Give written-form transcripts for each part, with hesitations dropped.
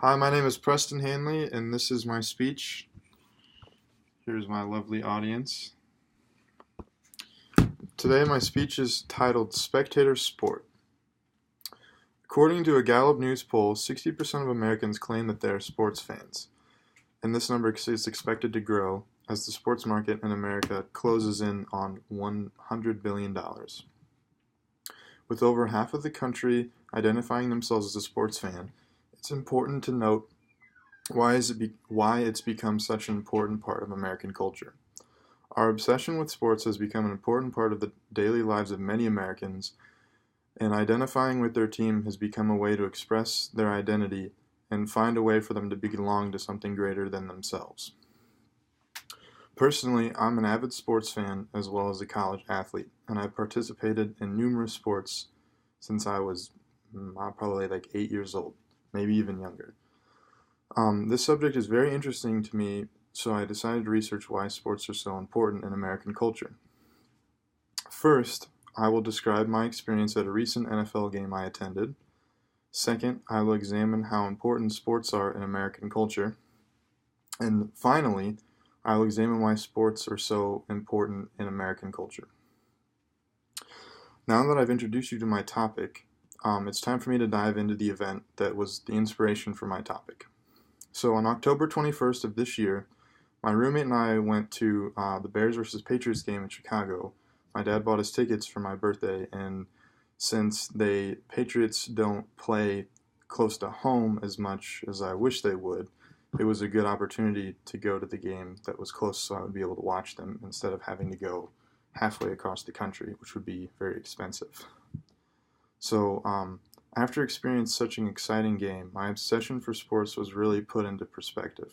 Hi, my name is Preston Hanley, and this is my speech. Here's my lovely audience. Today, my speech is titled Spectator Sport. According to a Gallup News poll, 60% of Americans claim that they are sports fans, and this number is expected to grow as the sports market in America closes in on $100 billion. With over half of the country identifying themselves as a sports fan, it's important to note why it's become such an important part of American culture. Our obsession with sports has become an important part of the daily lives of many Americans, and identifying with their team has become a way to express their identity and find a way for them to belong to something greater than themselves. Personally, I'm an avid sports fan as well as a college athlete, and I've participated in numerous sports since I was probably like 8 years old, maybe even younger. This subject is very interesting to me, so I decided to research why sports are so important in American culture. First, I will describe my experience at a recent NFL game I attended. Second, I will examine how important sports are in American culture. And finally, I will examine why sports are so important in American culture. Now that I've introduced you to my topic, it's time for me to dive into the event that was the inspiration for my topic. So on October 21st of this year, my roommate and I went to the Bears versus Patriots game in Chicago. My dad bought us tickets for my birthday, and since the Patriots don't play close to home as much as I wish they would, it was a good opportunity to go to the game that was close so I would be able to watch them instead of having to go halfway across the country, which would be very expensive. So after experiencing such an exciting game, my obsession for sports was really put into perspective.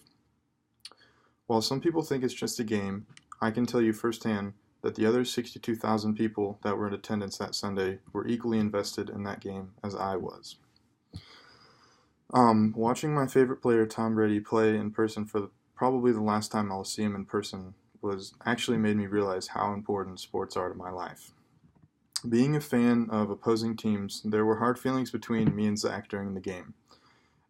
While some people think it's just a game, I can tell you firsthand that the other 62,000 people that were in attendance that Sunday were equally invested in that game as I was. Watching my favorite player, Tom Brady, play in person for probably the last time I'll see him in person was actually made me realize how important sports are to my life. Being a fan of opposing teams, there were hard feelings between me and Zach during the game,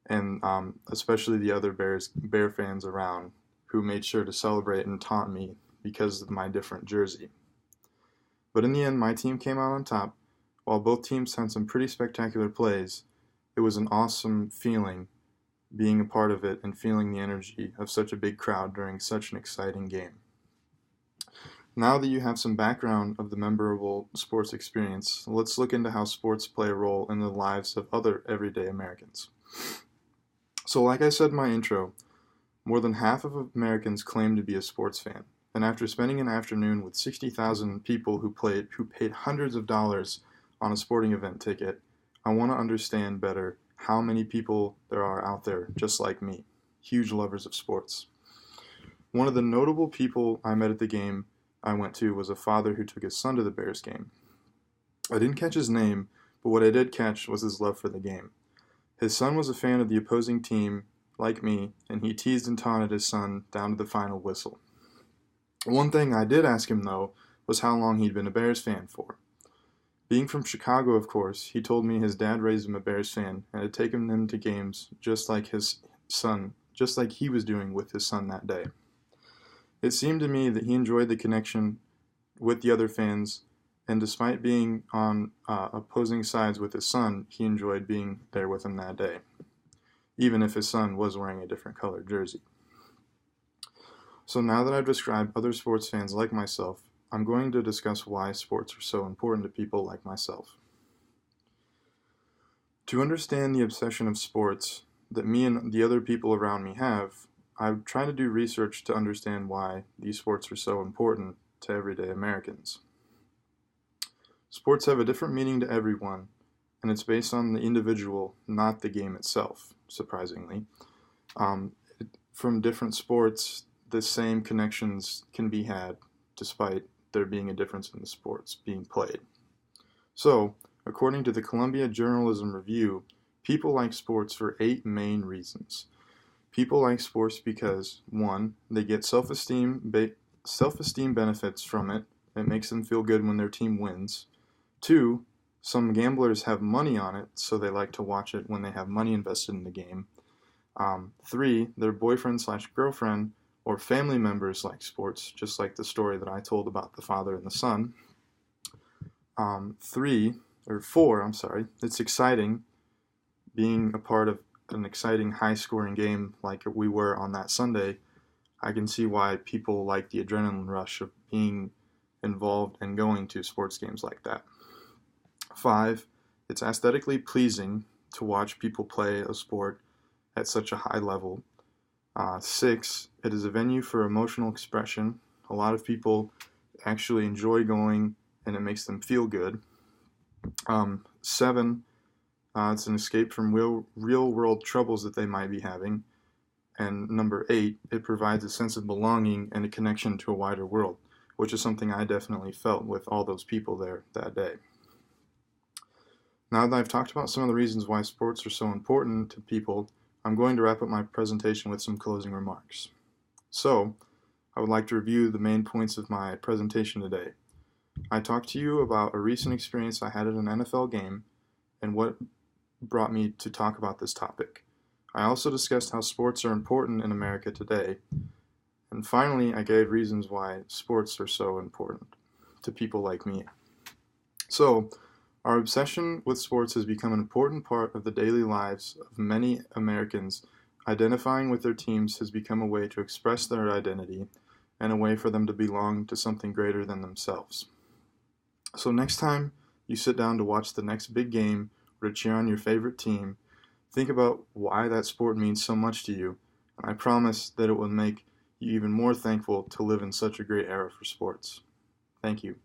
and especially the other Bear fans around who made sure to celebrate and taunt me because of my different jersey. But in the end, my team came out on top. While both teams had some pretty spectacular plays, it was an awesome feeling being a part of it and feeling the energy of such a big crowd during such an exciting game. Now that you have some background of the memorable sports experience, let's look into how sports play a role in the lives of other everyday Americans. So like I said in my intro, more than half of Americans claim to be a sports fan. And after spending an afternoon with 60,000 people who paid hundreds of dollars on a sporting event ticket, I want to understand better how many people there are out there just like me, huge lovers of sports. One of the notable people I met at the game I went to was a father who took his son to the Bears game. I didn't catch his name, but what I did catch was his love for the game. His son was a fan of the opposing team, like me, and he teased and taunted his son down to the final whistle. One thing I did ask him, though, was how long he'd been a Bears fan for. Being from Chicago, of course, he told me his dad raised him a Bears fan and had taken him to games just like he was doing with his son that day. It seemed to me that he enjoyed the connection with the other fans, and despite being on opposing sides with his son, he enjoyed being there with him that day, even if his son was wearing a different colored jersey. So now that I've described other sports fans like myself, I'm going to discuss why sports are so important to people like myself. To understand the obsession of sports that me and the other people around me have, I've tried to do research to understand why these sports are so important to everyday Americans. Sports have a different meaning to everyone, and it's based on the individual, not the game itself, surprisingly. From different sports, the same connections can be had despite there being a difference in the sports being played. So, according to the Columbia Journalism Review, people like sports for 8 main reasons. People like sports because, 1, they get self-esteem benefits from it. It makes them feel good when their team wins. 2, some gamblers have money on it, so they like to watch it when they have money invested in the game. 3, their boyfriend slash girlfriend or family members like sports, just like the story that I told about the father and the son. 4, I'm sorry, it's exciting being a part of an exciting high scoring game like we were on that Sunday. I can see why people like the adrenaline rush of being involved and going to sports games like that. 5, it's aesthetically pleasing to watch people play a sport at such a high level. 6, it is a venue for emotional expression. A lot of people actually enjoy going and it makes them feel good. 7, it's an escape from real world troubles that they might be having. And number 8, it provides a sense of belonging and a connection to a wider world, which is something I definitely felt with all those people there that day. Now that I've talked about some of the reasons why sports are so important to people, I'm going to wrap up my presentation with some closing remarks. So, I would like to review the main points of my presentation today. I talked to you about a recent experience I had at an NFL game and what brought me to talk about this topic. I also discussed how sports are important in America today. And finally, I gave reasons why sports are so important to people like me. So, our obsession with sports has become an important part of the daily lives of many Americans. Identifying with their teams has become a way to express their identity and a way for them to belong to something greater than themselves. So next time you sit down to watch the next big game or to cheer on your favorite team, think about why that sport means so much to you, and I promise that it will make you even more thankful to live in such a great era for sports. Thank you.